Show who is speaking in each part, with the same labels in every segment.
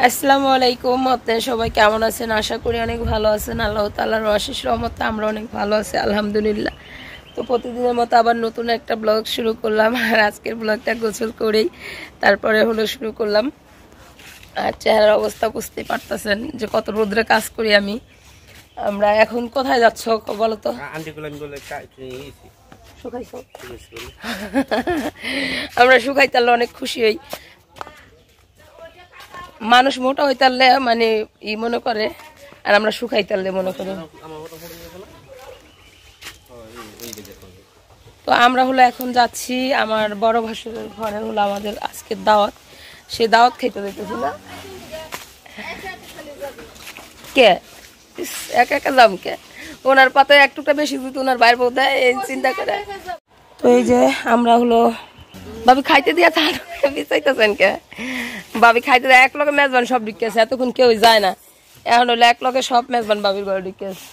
Speaker 1: আসসালামু আলাইকুম। আপনারা সবাই কেমন আছেন? আশা করি অনেক ভালো আছেন। আল্লাহ তাআলার অশেষ রহমতে আমরা অনেক ভালো আছি, আলহামদুলিল্লাহ। তো প্রতিদিনের মতো আবার নতুন একটা ব্লগ শুরু করলাম। আর আজকের ব্লগটা গোসল করেই তারপরে হলো শুরু করলাম। আর চেহারার অবস্থা বুঝতেই পারতেছেন যে কত রোদ্রে কাজ করি আমি। আমরা এখন কোথায় যাচ্ছ বলো তো? আমরা শুকাইতে পারলে অনেক খুশি হই। মানুষ মোটা হইতে পারলে মানে ই মনে করে, আর আমরা শুকাইতে পারলে মনে করি। তো আমরা হলো এখন যাচ্ছি আমার বড় ভাসুরের ঘরে, হলো আমাদের আজকের দাওয়াত। সে দাওয়াত খাইতে দিতেছি না কে একা একা যাম কে? ওনার পাতায় এক টুকটা বেশি দিত, ওনার বাইর বউ দেয় এই চিন্তা করে। তো এই যে আমরা হলো ভাবি খাইতে দিয়া তার বিচাইতেছেন কে? ভাবি খাইতে দেয় এক লগে মেজবান সব ঢুকেছে, এতক্ষণ কেউ যায় না। এখন হলো এক লগে সব মেজবান ভাবির ঘরে ঢুকেছে।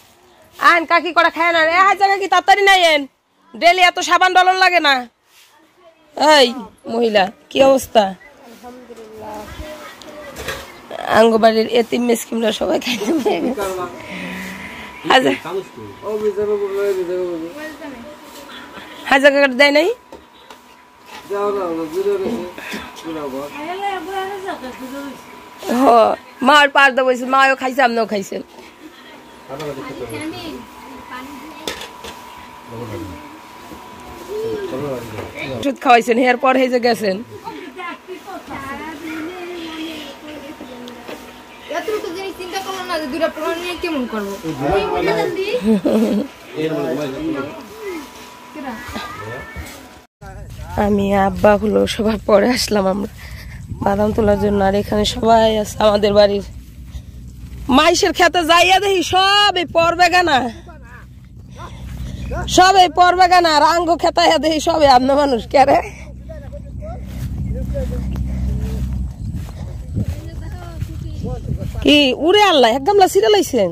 Speaker 1: আইন কাকি করা খায় না এ হাজার কাকি তাড়াতাড়ি নাই এন, ডেলি এত সাবান ডলন লাগে না। এই মহিলা কি অবস্থা? আঙ্গবাড়ির এতিম মিসকিনরা সবাই খাইতে পেয়ে গেছে। হাজার কাকা দেয় নাই? মার পার দেবো, মাও খাইছে আপনিও খাইছেন। ওষুধ খাওয়াইছেন এর পর হেজে গেছেন। আমি আব্বা হলো সবার পরে আসলাম আমরা বাদাম তোলার জন্য। আর এখানে সবাই আছে আমাদের বাড়ির মাইশের খেতে যাইয়া দেখি সব এই পরবেগানা, সব এই পরবেগানা আর আঙ্গ খেতাইয়া দেখি সবে আপনা মানুষ কেরে। কি উড়ে আল্লাহ এক গামলা সিরে লাইছেন?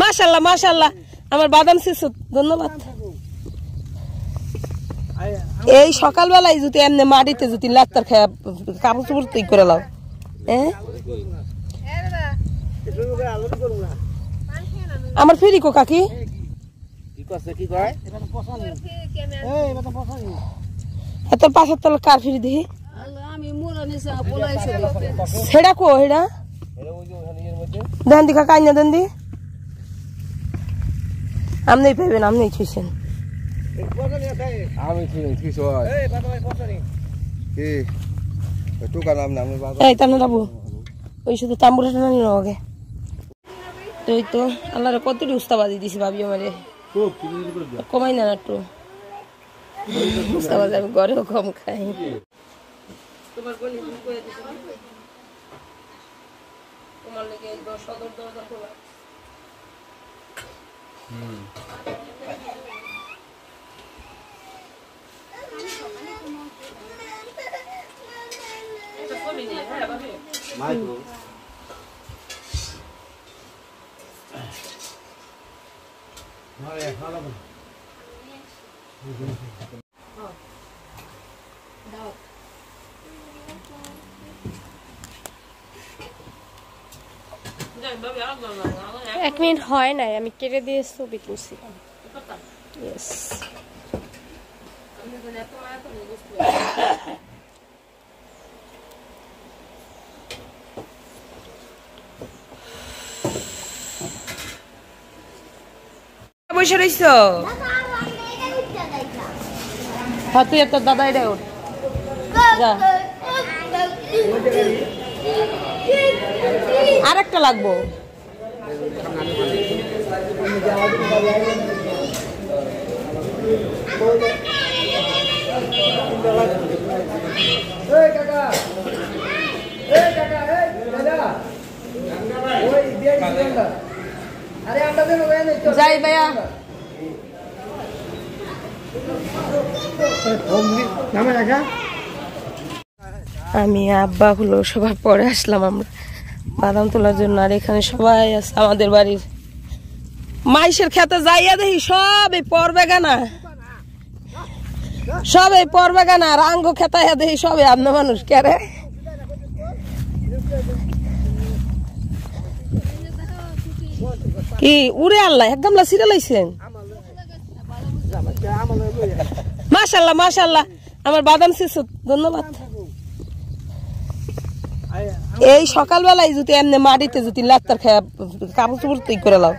Speaker 1: মাশাআল্লাহ মাশাআল্লাহ, আমার বাদাম শেষ, ধন্যবাদ। এই সকালবেলায় যদি এমনি মাটিতে যদি লাত্তার খায় কাপড় চোপড় তৈরি করে লাও। আমার ফেরিকো কাকি এত পাশের তলা কার ফিরি দেখি সেটা কো হেডা দেন দি কাকা আইনা দেন দি। আপনি পাইবেন, আপনি ছুঁইছেন। এই তার বাবু ওই শুধু তাম্বুরা টানা নিল আগে। তো ওই তো আল্লাহর কতটি উস্তাবাজি দিছি ভাবি আমারে, কমাই না একটু উস্তাবাজি। আমি ঘরেও কম খাই। তোমার লেগে সদর দরজা খোলা।
Speaker 2: এক মিনিট হয় নাই, আমি কেটে দিয়ে ছবি তুলছি। ইয়েস
Speaker 1: বসে রইছ? হ্যাঁ তুই তোর দাদা এটা ওঠ যা। আরেকটা লাগবো। যাই ভাইয়া আমি আব্বা হলো সবার পরে আসলাম আমরা বাদাম তোলার জন্য। আর এখানে সবাই আছে আমাদের বাড়ির মাইশের খেতে যাইয়া দেখি সব এই পর বেগানা, সব এই পর বেগানা আর আঙ্গ খেতাইয়া দেখি সবে আপনার মানুষ কেরে। কি উড়ে আল্লাহ এক গামলা সিরে লাইছেন? মাশাল্লাহ মাশাল্লাহ, আমার বাদাম শিশু ধন্যবাদ। এই সকালবেলায় যদি এমনি মাটিতে যদি লাত্তার খায় কাপড় চোপড় তৈরি করে লাও।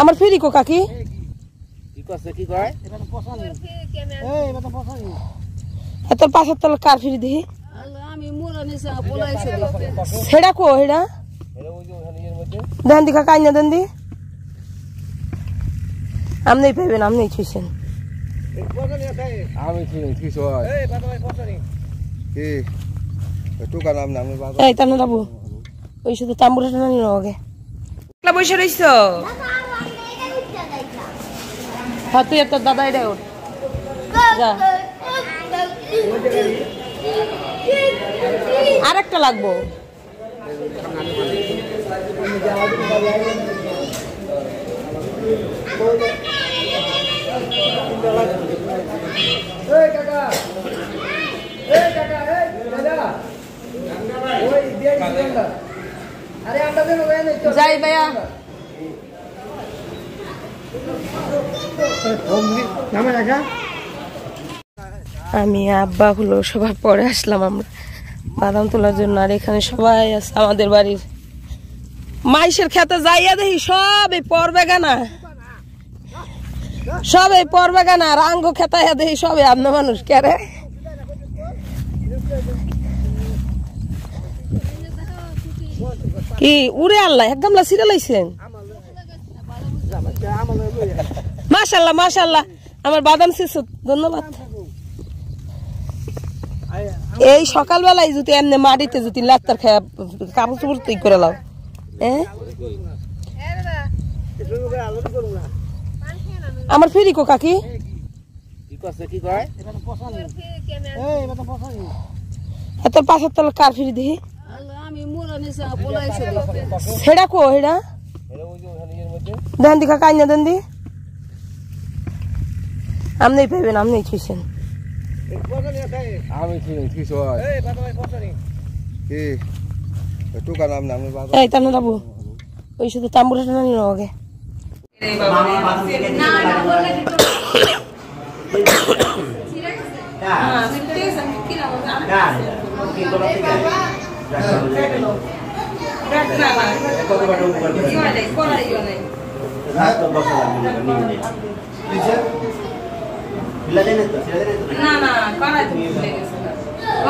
Speaker 1: আমার ফেরি কো কাকি তোর পাশের তল কার ফিরি দেখি সেটা কো হেডা দেন দিখা কাইনা দেন দি আমনেই পাইবেন আমনেই ছুঁইছেন। এই তাহলে যাবো ওই শুধু তাম্বুরা টানা নিল আগে বসে রইছ? হ্যাঁ তুই তোর দাদা এটা ওঠ যা। আরেকটা লাগবো। যাই ভাইয়া আমি আব্বা হলো সবার পরে আসলাম আমরা বাদাম তোলার জন্য। আর এখানে সবাই আছে আমাদের বাড়ির মাইশের খেতে যাইয়া দেখি সব এই পর বেগানা, সব এই পর বেগানা আর আঙ্গ খেতাইয়া দেখি সবে আপনার মানুষ কেরে। কি উড়ে আল্লাহ এক গামলা সিরে লাইছেন? মাশাল্লাহ মাশাল্লাহ, আমার বাদাম শিশু ধন্যবাদ। এই সকালবেলায় যদি এমনি মাটিতে যদি লাত্তার খায় কাপড় চোপড় তৈরি করে লাও। আমার ফেরি কো কাকি তোর পাশের তল কার ফিরি দেখি সেটা কো হেডা দেন দিখা কাইনা দেন দি আমনেই পাইবেন আমনেই ছুঁইছেন। এই তাহলে যাবো ওই শুধু তাম্বুরা টানা নিল আগে। না না করাই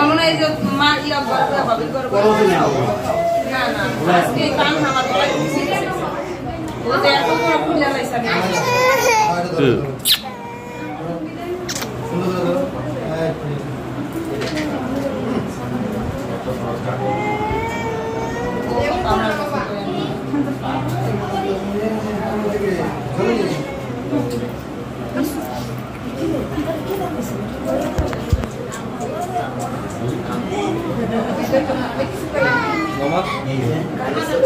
Speaker 1: মনে হয় যে মা ইয়া করবে ভাবি করবে না না আজকে কাম আমার বলাই ও যে এত বড় খুলে লাইছে আমি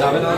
Speaker 3: যাবে না